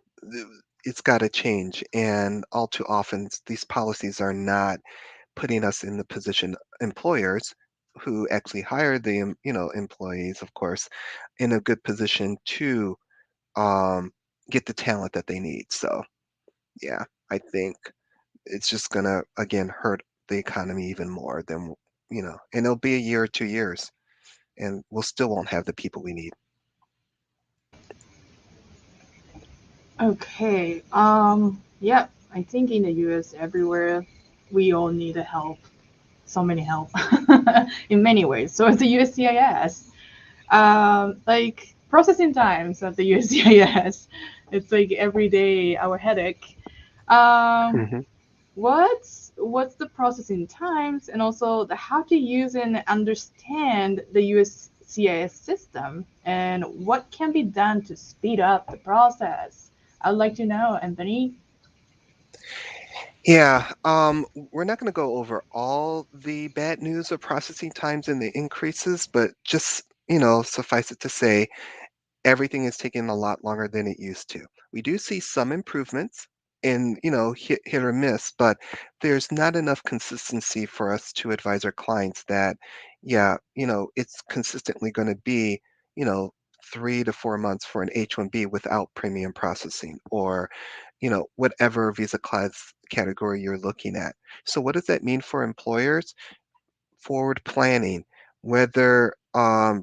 it's got to change. And all too often, these policies are not putting us in the position, employers who actually hire the employees, of course, in a good position to um, get the talent that they need. So yeah, I think it's just gonna again hurt the economy even more than and it'll be a year or 2 years, and we'll still won't have the people we need. Okay. Yeah, I think in the US, everywhere, we all need help. So many help in many ways. So it's the USCIS. Like processing times at the USCIS, it's like every day our headache. Um, Hmm. what's the processing times and also the how to use and understand the USCIS system and what can be done to speed up the process? I'd like to know, Anthony. Yeah, we're not going to go over all the bad news of processing times and the increases, but just suffice it to say, everything is taking a lot longer than it used to. We do see some improvements in, hit or miss, but there's not enough consistency for us to advise our clients that, yeah, it's consistently going to be, you know, 3 to 4 months for an H-1B without premium processing or, whatever visa class category you're looking at. So what does that mean for employers? Forward planning, whether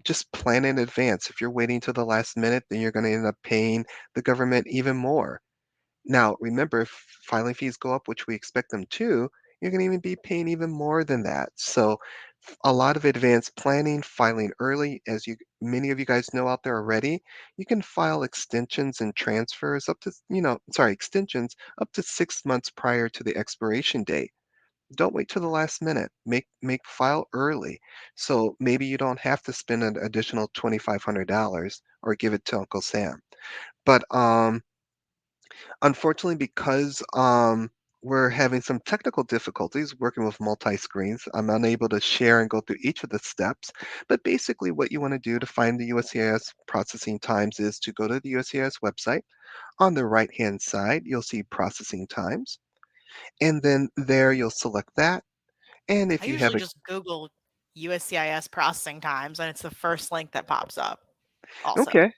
just plan in advance. If you're waiting till the last minute, then you're going to end up paying the government even more. Now, remember, if filing fees go up, which we expect them to, you're going to even be paying even more than that. So, a lot of advanced planning, filing early, as you many of you guys know out there already, you can file extensions and transfers up to, extensions up to 6 months prior to the expiration date. Don't wait till the last minute. Make file early. So maybe you don't have to spend an additional $2,500 or give it to Uncle Sam. But unfortunately, because we're having some technical difficulties working with multi-screens, I'm unable to share and go through each of the steps. But basically, what you want to do to find the USCIS processing times is to go to the USCIS website. On the right-hand side, you'll see processing times. And then there you'll select that. And I if you have usually a just Google USCIS processing times, and it's the first link that pops up also. okay,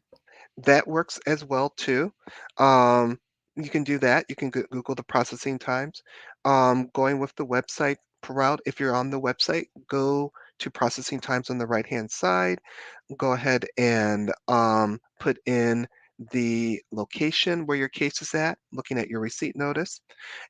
that works as well too. You can do that. You can Google the processing times. Going with the website route, if you're on the website, go to processing times on the right-hand side. Go ahead and put in the location where your case is at, looking at your receipt notice.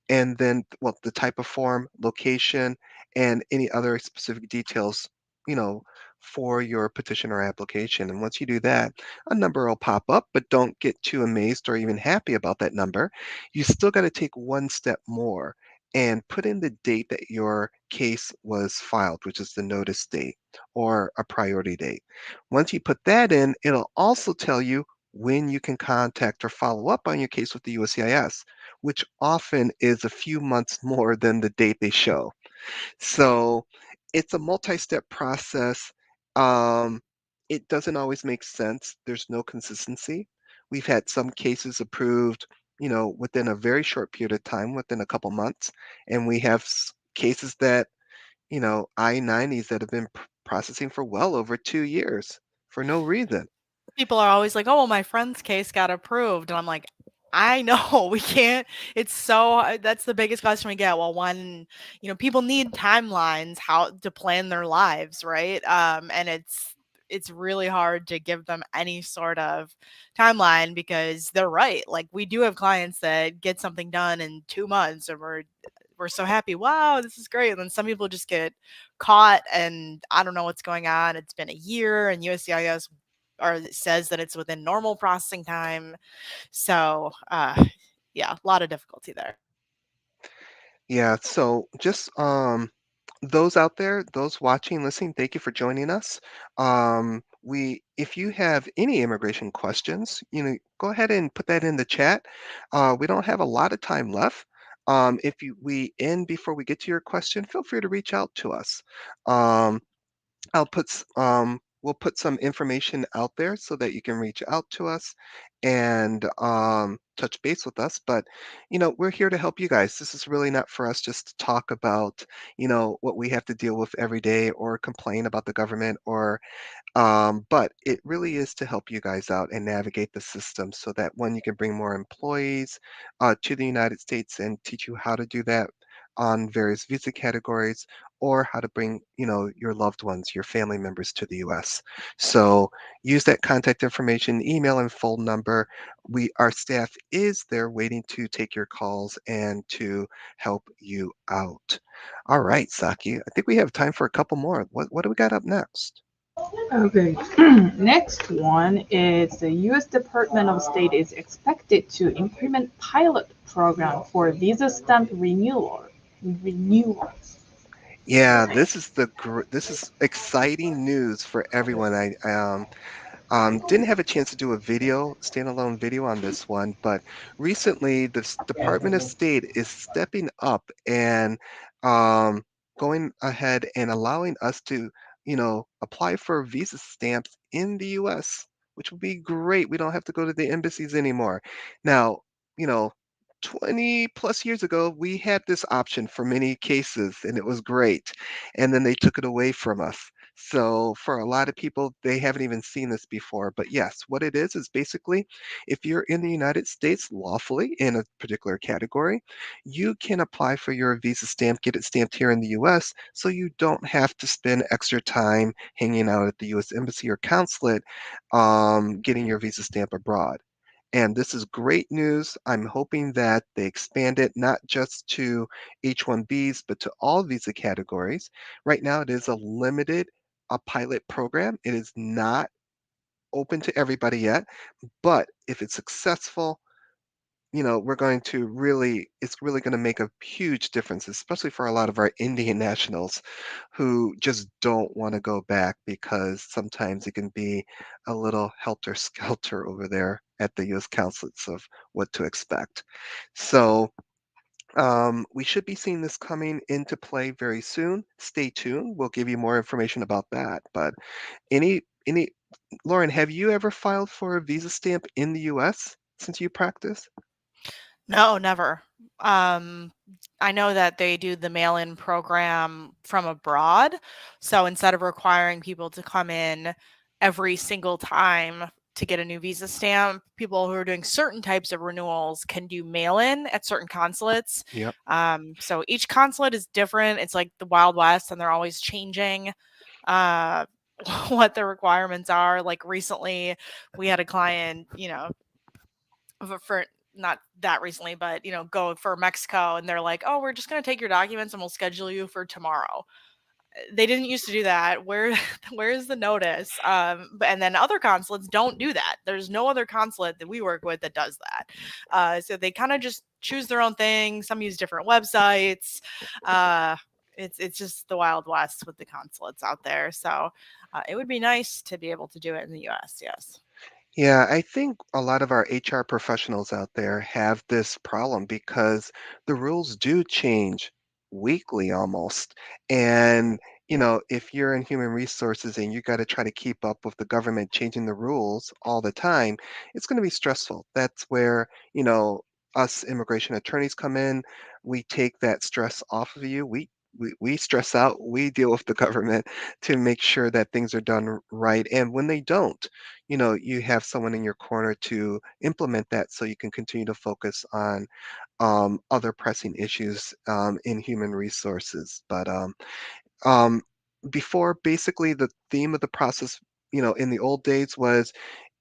And then, well, the type of form, location, and any other specific details, you know, for your petition or application. And once you do that, a number will pop up, but don't get too amazed or even happy about that number. You still got to take one step more and put in the date that your case was filed, which is the notice date or a priority date. Once you put that in, it'll also tell you when you can contact or follow up on your case with the USCIS, which often is a few months more than the date they show. So it's a multi-step process. Um, it doesn't always make sense. There's no consistency. We've had some cases approved, within a very short period of time, within a couple months, and we have cases that, I-90s that have been processing for well over 2 years for no reason. People are always like, "Oh, well, my friend's case got approved," and I'm like, "I know, we can't." It's so that's the biggest question we get. Well, one, people need timelines how to plan their lives, right? And it's really hard to give them any sort of timeline because they're right. Like we do have clients that get something done in 2 months, and we're so happy. Wow, this is great. And then some people just get caught, and I don't know what's going on. It's been a year, and USCIS or it says that it's within normal processing time. So, yeah, a lot of difficulty there. Yeah, so just those out there, those watching, listening, thank you for joining us. If you have any immigration questions, go ahead and put that in the chat. We don't have a lot of time left. If we end before we get to your question, feel free to reach out to us. Um, we'll put some information out there so that you can reach out to us and touch base with us. But we're here to help you guys. This is really not for us just to talk about what we have to deal with every day or complain about the government or but it really is to help you guys out and navigate the system so that one, you can bring more employees to the United States and teach you how to do that on various visa categories or how to bring, your loved ones, your family members to the US. So use that contact information, email and phone number. Our staff is there waiting to take your calls and to help you out. All right, Saki, I think we have time for a couple more. What do we got up next? Okay. Next one is the U.S. Department of State is expected to implement pilot program for visa stamp renewals. Yeah, this is exciting news for everyone. I didn't have a chance to do a standalone video on this one, but recently the Department of State is stepping up and um, going ahead and allowing us to apply for visa stamps in the US, which would be great. We don't have to go to the embassies anymore. Now, you know, 20 plus years ago, we had this option for many cases and it was great. And then they took it away from us. So for a lot of people, they haven't even seen this before. But yes, what it is basically if you're in the United States lawfully in a particular category, you can apply for your visa stamp, get it stamped here in the US, so you don't have to spend extra time hanging out at the US Embassy or consulate getting your visa stamp abroad. And this is great news. I'm hoping that they expand it not just to H-1Bs, but to all visa categories. Right now, it is a limited a pilot program. It is not open to everybody yet, but if it's successful, we're going to really, it's really going to make a huge difference, especially for a lot of our Indian nationals who just don't want to go back because sometimes it can be a little helter-skelter over there at the U.S. consulates of what to expect. So we should be seeing this coming into play very soon. Stay tuned. We'll give you more information about that. But any, Lauren, have you ever filed for a visa stamp in the U.S. since you practice? No, never. Um, I know that they do the mail-in program from abroad. So instead of requiring people to come in every single time to get a new visa stamp, people who are doing certain types of renewals can do mail-in at certain consulates. Yep. So each consulate is different. It's like the Wild West, and they're always changing uh, what the requirements are. Like recently, we had a client, for not that recently, but go for Mexico, and they're like, "Oh, we're just going to take your documents and we'll schedule you for tomorrow." They didn't used to do that. Where is the notice? And then other consulates don't do that. There's no other consulate that we work with that does that. So they kind of just choose their own thing. Some use different websites. Uh, it's just the Wild West with the consulates out there. So it would be nice to be able to do it in the U.S. Yes. Yeah, I think a lot of our HR professionals out there have this problem because the rules do change weekly almost. And, if you're in human resources and you got to try to keep up with the government changing the rules all the time, it's going to be stressful. That's where, us immigration attorneys come in. We take that stress off of you. We stress out, we deal with the government to make sure that things are done right. And when they don't, you have someone in your corner to implement that so you can continue to focus on other pressing issues in human resources. But um, before, basically, the theme of the process, in the old days was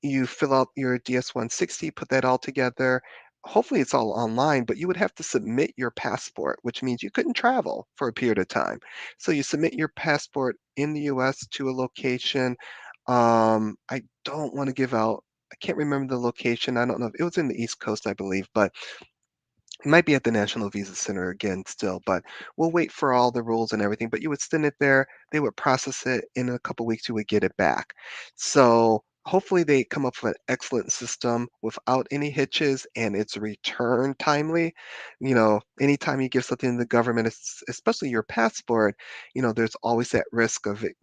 you fill out your DS-160, put that all together. Hopefully, it's all online, but you would have to submit your passport, which means you couldn't travel for a period of time. So you submit your passport in the US to a location. I don't want to give out, I can't remember the location. I don't know if it was in the East Coast, I believe, but it might be at the National Visa Center again still, but we'll wait for all the rules and everything. But you would send it there, they would process it in a couple weeks, you would get it back. So hopefully they come up with an excellent system without any hitches and it's returned timely. Anytime you give something to the government, especially your passport, there's always that risk of it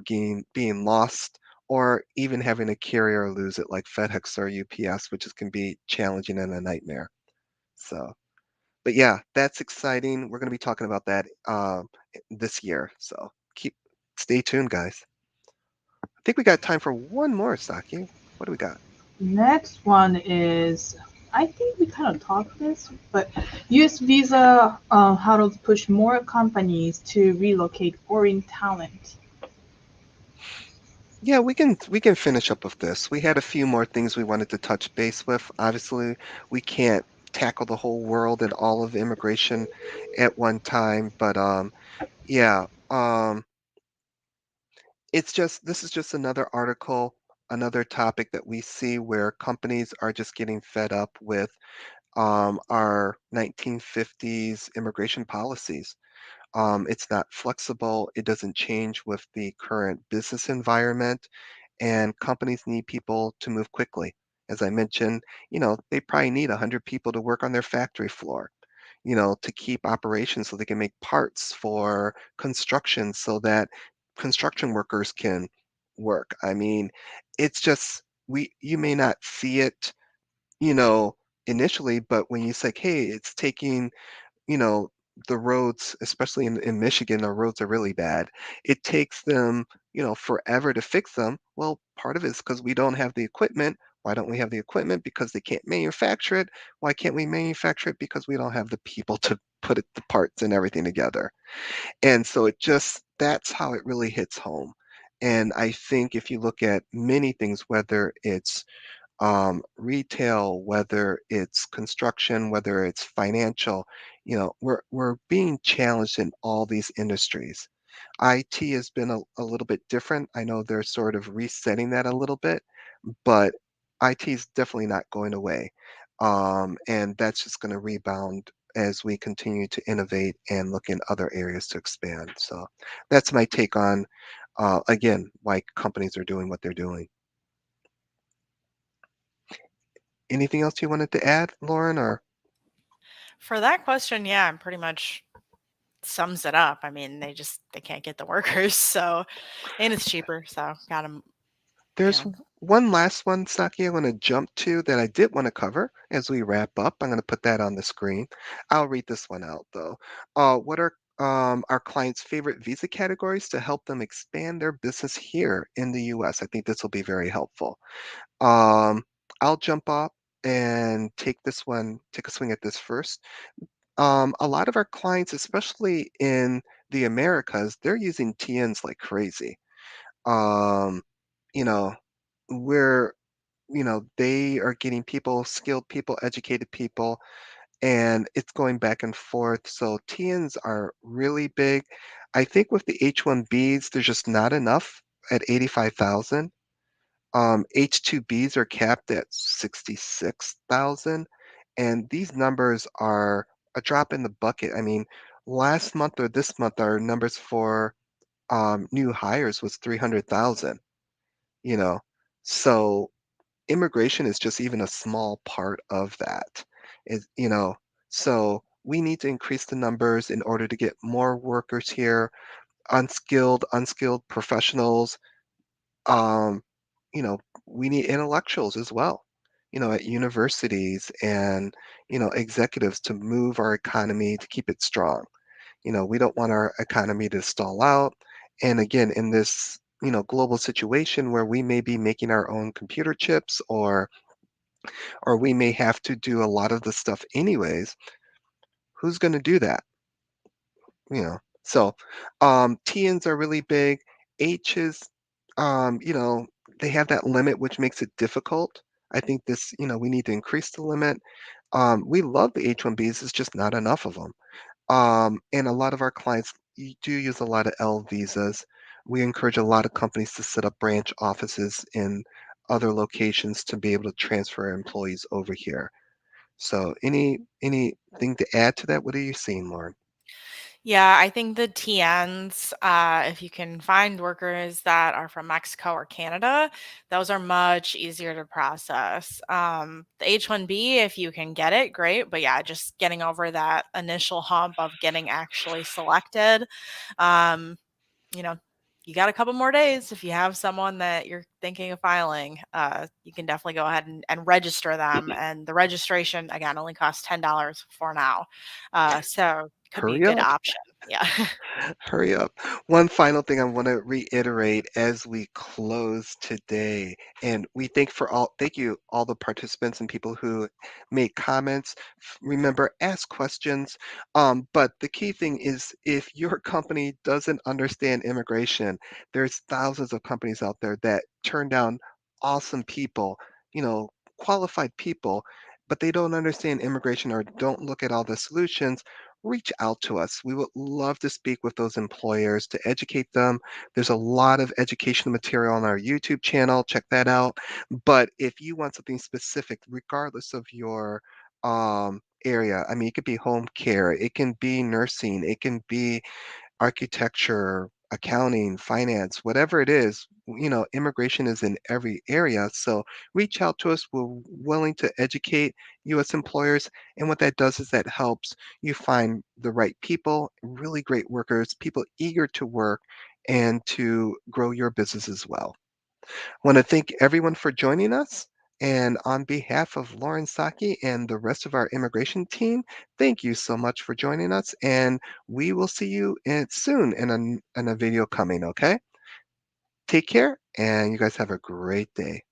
being lost or even having a carrier lose it like FedEx or UPS, which can be challenging and a nightmare. So. But yeah, that's exciting. We're going to be talking about that this year. So stay tuned, guys. I think we got time for one more, Saki. What do we got? Next one is, I think we kind of talked this, but US visa hurdles push more companies to relocate foreign talent. Yeah, we can finish up with this. We had a few more things we wanted to touch base with. Obviously, we can't tackle the whole world and all of immigration at one time, but yeah, this is just another article, another topic that we see where companies are just getting fed up with our 1950s immigration policies. It's not flexible. It doesn't change with the current business environment, and companies need people to move quickly. As I mentioned, they probably need 100 people to work on their factory floor, to keep operations so they can make parts for construction so that construction workers can work. I mean, it's just you may not see it, you know, initially, but when you say, hey, it's taking, you know, the roads, especially in Michigan, our roads are really bad. It takes them, forever to fix them. Well, part of it is because we don't have the equipment. Why don't we have the equipment? Because they can't manufacture it. Why can't we manufacture it? Because we don't have the people to put the parts and everything together. And so that's how it really hits home. And I think if you look at many things, whether it's retail, whether it's construction, whether it's financial, we're being challenged in all these industries. IT has been a little bit different. I know they're sort of resetting that a little bit, but IT is definitely not going away. And that's just going to rebound as we continue to innovate and look in other areas to expand. So that's my take on, again, why companies are doing what they're doing. Anything else you wanted to add, Lauren? Or For that question, yeah, pretty much sums it up. I mean, they can't get the workers, so and it's cheaper, so got them, you there's know. one last one, Saki, I want to jump to that I did want to cover as we wrap up. I'm going to put that on the screen. I'll read this one out though. What are our clients' favorite visa categories to help them expand their business here in the US? I think this will be very helpful. Um, I'll jump up and take a swing at this first. A lot of our clients, especially in the Americas, they're using TNs like crazy. Um, you know, where they are getting people, skilled people, educated people, and it's going back and forth. So TNs are really big. I think with the H-1Bs, there's just not enough at 85,000. H-2Bs are capped at 66,000, and these numbers are a drop in the bucket. I mean, last month or this month, our numbers for new hires was 300,000, you know. So immigration is just even a small part of that. So we need to increase the numbers in order to get more workers here, unskilled professionals. Um, you know, we need intellectuals as well, at universities and, executives to move our economy to keep it strong. We don't want our economy to stall out. And again, in this, global situation where we may be making our own computer chips or we may have to do a lot of the stuff anyways, who's going to do that? So TNs are really big. H's, they have that limit, which makes it difficult. I think we need to increase the limit. We love the H-1Bs, it's just not enough of them. And a lot of our clients do use a lot of L visas. We encourage a lot of companies to set up branch offices in other locations to be able to transfer employees over here. So anything to add to that? What are you seeing, Lauren? Yeah, I think the TNs, if you can find workers that are from Mexico or Canada, those are much easier to process. The H-1B, if you can get it, great. But yeah, just getting over that initial hump of getting actually selected. Um, you know, you got a couple more days. If you have someone that you're thinking of filing, you can definitely go ahead and register them. And the registration, again, only costs $10 for now. So could be a Hurry good up. option. Yeah. Hurry up. One final thing I want to reiterate as we close today. And we thank you all the participants and people who made comments. Remember, ask questions. But the key thing is if your company doesn't understand immigration, there's thousands of companies out there that turn down awesome people, you know, qualified people, but they don't understand immigration or don't look at all the solutions. Reach out to us. We would love to speak with those employers to educate them. There's a lot of educational material on our YouTube channel. Check that out. But if you want something specific, regardless of your area, I mean, it could be home care, it can be nursing, it can be architecture, accounting, finance, whatever it is, immigration is in every area. So reach out to us. We're willing to educate U.S. employers. And what that does is that helps you find the right people, really great workers, people eager to work, and to grow your business as well. I want to thank everyone for joining us. And on behalf of Lauren Saki and the rest of our immigration team, thank you so much for joining us. And we will see you soon in a video coming, okay? Take care, and you guys have a great day.